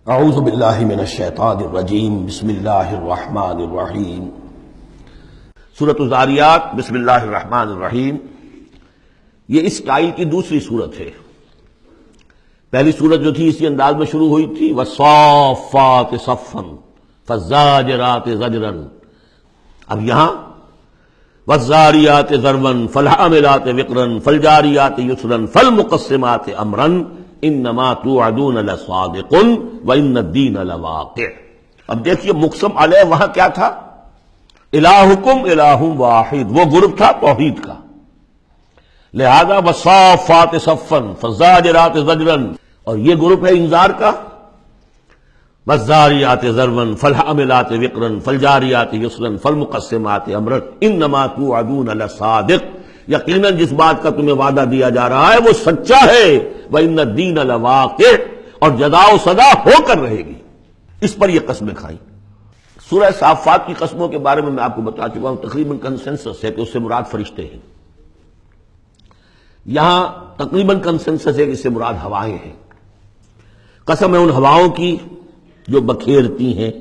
اعوذ باللہ من الشیطان الرجیم بسم اللہ الرحمن الرحیم سورۃ الذاریات بسم اللہ الرحمن الرحیم۔ یہ اس ٹائل کی دوسری صورت ہے۔ پہلی صورت جو تھی اسی انداز میں شروع ہوئی تھی، والصافات صفا فالزاجرات زجرا۔ اب یہاں والذاریات ذروا فالحاملات وقرا فالجاریات یسرا فالمقسمات امرا انما توعدون لصادق وان الدین لواقع۔ اب دیکھیے مقسم علیہ وہاں کیا تھا؟ الہکم الہ واحد، وہ گروپ تھا توحید کا، لہذا والصافات صفا فالزاجرات زجرا، اور یہ گروپ ہے انذار کا، والذاریات ذروا فالحاملات وقرا فالجاریات یسرا فالمقسمات امرا انما توعدون لصادق، یقیناً جس بات کا تمہیں وعدہ دیا جا رہا ہے وہ سچا ہے، وَإِنَّ الدِّينَ لَوَاقِعٌ، اور جزا و سزا ہو کر رہے گی۔ اس پر یہ قسمیں کھائیں۔ سورہ صافات کی قسموں کے بارے میں آپ کو بتا چکا ہوں، تقریباً کنسنسس ہے کہ اس سے مراد فرشتے ہیں۔ یہاں تقریباً کنسنسس ہے کہ اس سے مراد ہوائیں ہیں۔ قسم ہے ان ہواؤں کی جو بکھیرتی ہیں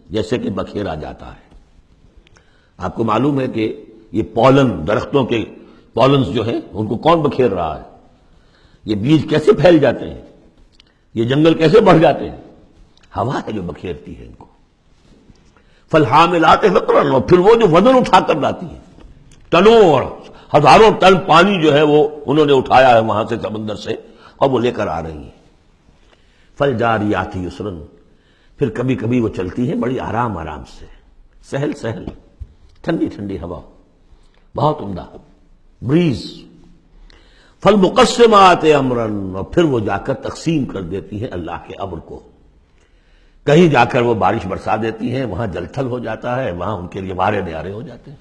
جیسے کہ بکھیرا جاتا ہے۔ آپ کو معلوم ہے کہ یہ پولن، درختوں کے پولنز جو ہیں ان کو کون بکھیر رہا ہے؟ یہ بیج کیسے پھیل جاتے ہیں، یہ جنگل کیسے بڑھ جاتے ہیں؟ ہوا ہے جو بکھیرتی ہے ان کو۔ فالحاملات وقرا، اور پھر وہ جو وزن اٹھا کر لاتی ہیں، ٹنوں اور ہزاروں ٹن پانی جو ہے وہ انہوں نے اٹھایا ہے وہاں سے سمندر سے، اور وہ لے کر آ رہی ہیں۔ فالجاریات یسرا، پھر کبھی کبھی وہ چلتی ہیں بڑی آرام آرام سے، سہل سہل، ٹھنڈی ٹھنڈی ہوا، بہت عمدہ بریز۔ فالمقسمات امرا، اور پھر وہ جا کر تقسیم کر دیتی ہیں اللہ کے امر کو۔ کہیں جا کر وہ بارش برسا دیتی ہیں، وہاں جل تھل ہو جاتا ہے، وہاں ان کے لیے مارے نیارے ہو جاتے ہیں۔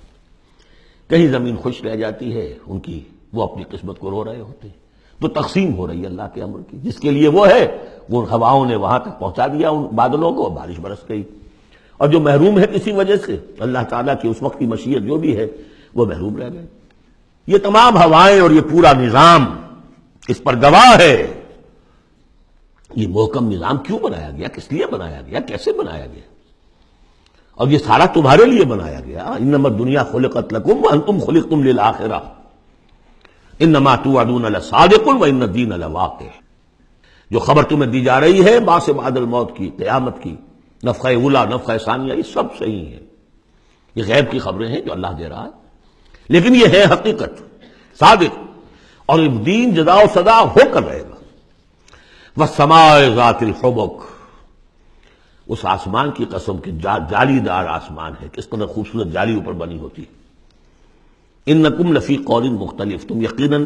کہیں زمین خشک رہ جاتی ہے ان کی، وہ اپنی قسمت کو رو رہے ہوتے ہیں۔ تو تقسیم ہو رہی ہے اللہ کے امر کی، جس کے لیے وہ ہے وہ ہوائوں نے وہاں تک پہنچا دیا ان بادلوں کو، بارش برس گئی۔ اور جو محروم ہے کسی وجہ سے، اللہ تعالیٰ کی اس وقت کی مشیت جو بھی ہے، وہ محروم رہ گئے۔ یہ تمام ہوائیں اور یہ پورا نظام اس پر گواہ ہے۔ یہ محکم نظام کیوں بنایا گیا، کس لیے بنایا گیا، کیسے بنایا گیا؟ اور یہ سارا تمہارے لیے بنایا گیا۔ انما الدنیا خلقت لکم وانتم خلقتم للآخرہ انما توعدون لصادق وان الدین لواقع۔ جو خبر تمہیں دی جا رہی ہے بعث بعد الموت کی، قیامت کی، نفخہ اولیٰ، نفخہ ثانیہ، یہ سب صحیح ہے۔ یہ غیب کی خبریں ہیں جو اللہ دے رہا ہے، لیکن یہ ہے حقیقت، صادق، اور دین جزا و سزا ہو کر رہے گا۔ والسماء ذات الحبک، اس آسمان کی قسم کہ جالی دار آسمان ہے، کس قدر خوبصورت جالی اوپر بنی ہوتی ہے۔ انکم لفی قول مختلف، تم یقیناً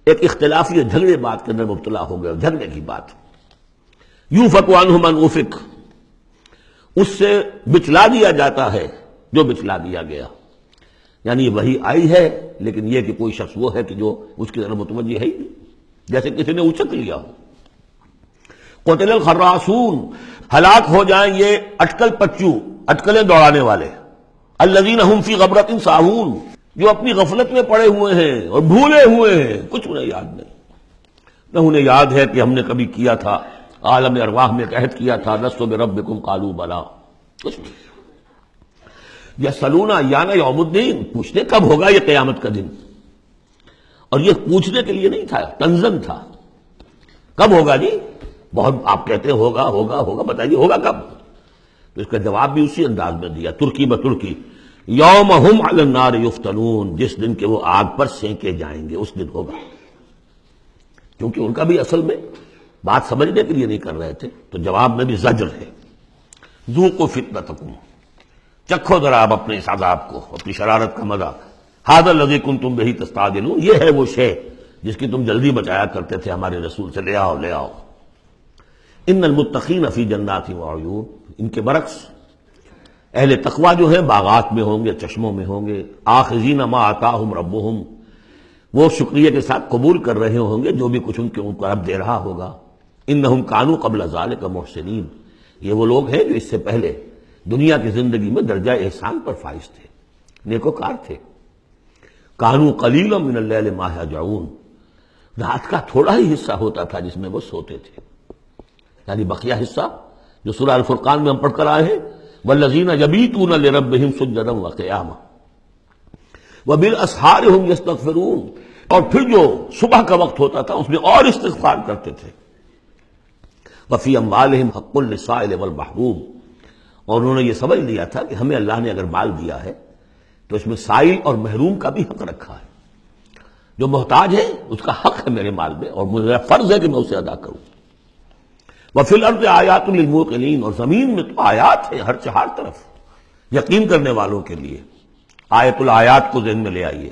ایک اختلافی جھگڑے بات کے اندر مبتلا ہو گئے، جھگڑے کی بات۔ یوفک عنہ من افک، اس سے بچلا دیا جاتا ہے جو بچلا دیا گیا، یعنی وہی آئی ہے لیکن یہ کہ کوئی شخص وہ ہے کہ جو اس کی طرف متوجہ ہے ہی نہیں، جیسے کسی نے اچک لیا ہو۔ قتل الخراصون، ہلاک ہو جائیں یہ اٹکل پچو، اٹکلیں دوڑانے والے، الذین هم فی غفلۃ ساہون، جو اپنی غفلت میں پڑے ہوئے ہیں اور بھولے ہوئے ہیں، کچھ انہیں یاد نہیں۔ نہ انہیں یاد ہے کہ ہم نے کبھی کیا تھا، عالم ارواح میں عہد کیا تھا، لست بربکم قالوا بلا، کچھ نہیں۔ یسألون ایان یوم الدین، پوچھتے کب ہوگا یہ قیامت کا دن، اور یہ پوچھنے کے لیے نہیں تھا، تنزن تھا، کب ہوگا جی؟ بہت آپ کہتے ہیں ہوگا ہوگا ہوگا، بتائیے ہوگا کب؟ تو اس کا جواب بھی اسی انداز میں دیا، ترکی بترکی، یوم ہم علی النار یفتنون، جس دن کے وہ آگ پر سینکے جائیں گے، اس دن ہوگا۔ کیونکہ ان کا بھی اصل میں بات سمجھنے کے لیے نہیں کر رہے تھے، تو جواب میں بھی زجر ہے۔ ذوقوا فتنتکم، چکھو ذرا آپ اپنے اس عذاب کو، اپنی شرارت کا مزہ۔ ھذا الذی کنتم بہ تستعجلون، یہ ہے وہ شے جس کی تم جلدی بچایا کرتے تھے ہمارے رسول سے، لے آؤ لے آؤ۔ ان المتقین فی جنات وعیون، ان کے برعکس اہل تقویٰ جو ہیں باغات میں ہوں گے، چشموں میں ہوں گے، آخذین ما آتاہم ربہم، وہ شکریہ کے ساتھ قبول کر رہے ہوں گے جو بھی کچھ ان کو رب دے رہا ہوگا۔ انہم کانوا قبل ذلک محسنین، یہ وہ لوگ ہیں جو اس سے پہلے دنیا کی زندگی میں درجہ احسان پر فائز تھے، نیکوکار تھے۔ کانوا قلیلا من اللیل ما یہجعون، رات کا تھوڑا ہی حصہ ہوتا تھا جس میں وہ سوتے تھے، یعنی بقیہ حصہ جو سورہ الفرقان میں ہم پڑھ کر آئے ہیں، والذین یبیتون لربہم سجدا وقیاما وبالاسحار هم یستغفرون، اور پھر جو صبح کا وقت ہوتا تھا اس میں اور استغفار کرتے تھے۔ وفی اموالہم حق للسائل والمحروم، اور انہوں نے یہ سمجھ لیا تھا کہ ہمیں اللہ نے اگر مال دیا ہے تو اس میں سائل اور محروم کا بھی حق رکھا ہے، جو محتاج ہے اس کا حق ہے میرے مال میں، اور میرا فرض ہے کہ میں اسے ادا کروں۔ وفی الارض آیات للموقنین، اور زمین میں تو آیات ہیں ہر چہار طرف یقین کرنے والوں کے لیے۔ آیت الآیات کو ذہن میں لے آئیے۔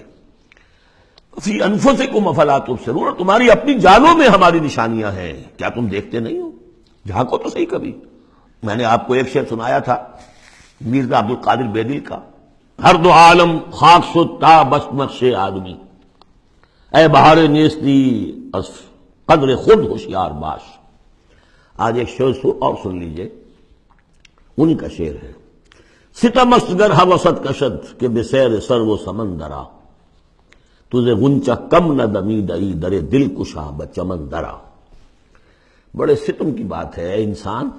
فی انفسکم افلا تبصرون، تمہاری اپنی جانوں میں ہماری نشانیاں ہیں، کیا تم دیکھتے نہیں ہو؟ جھانکو تو صحیح کبھی۔ میں نے آپ کو ایک شعر سنایا تھا میرزا عبد القادر بیدل کا، ہر دو عالم خاک شد تا بس نقش آدمی، اے بہار نیستی از قدر خود ہوشیار باش۔ آج ایک شعر اور سن لیجئے، انہی کا شعر ہے۔ ستم است گر ہوست کشد کہ بسیر سر و سمندرا، تجھے غنچہ کم نہ دمیدئی در دل کشا بچمن درا۔ بڑے ستم کی بات ہے، اے انسان،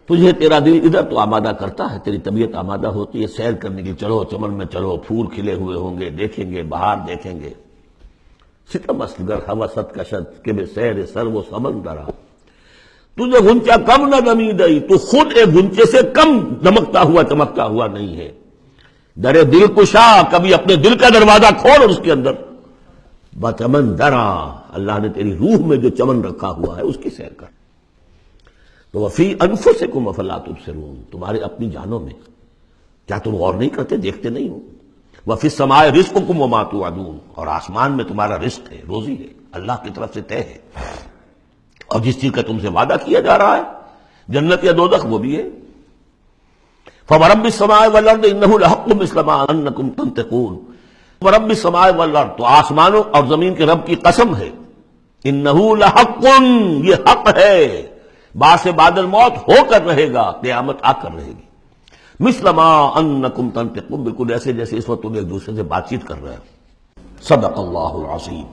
تجھے تیرا دل ادھر تو آمادہ کرتا ہے، تیری طبیعت آمادہ ہوتی ہے سیر کرنے کی، چلو چمن میں چلو، پھول کھلے ہوئے ہوں گے، دیکھیں گے، بہار دیکھیں گے۔ ستم است گر ہوست کشد کہ بسیر سر و سمندرا، تجھے غنچہ کم نہ دمیدئی، تو خود ایک غنچے سے کم دمکتا ہوا چمکتا ہوا نہیں ہے۔ در دل کشا، کبھی اپنے دل کا دروازہ کھول اور اس کے اندر بچمن درا، اللہ نے تیری روح میں جو چمن رکھا ہوا ہے اس کی سیر کر۔ تو وفی انفسکم افلا تبصرون، تمہارے اپنی جانوں میں کیا تم غور نہیں کرتے، دیکھتے نہیں ہو؟ وفی السماء رزقکم وما توعدون، اور آسمان میں تمہارا رزق ہے، روزی ہے، اللہ کی طرف سے طے ہے، اور جس چیز کا تم سے وعدہ کیا جا رہا ہے جنت یا دوزخ وہ بھی ہے۔ فورب السماء والارض انہ لحق مثل ما انکم تنطقون، ورب السماء والارض، تو آسمانوں اور زمین کے رب کی قسم ہے، انہ لحق، یہ حق ہے، بعد بعد الموت ہو کر رہے گا، قیامت آ کر رہے گی۔ مثل ما انکم تنطقون، بالکل ایسے جیسے اس وقت تم ایک دوسرے سے بات چیت کر رہے ہیں۔ صدق اللہ العظیم۔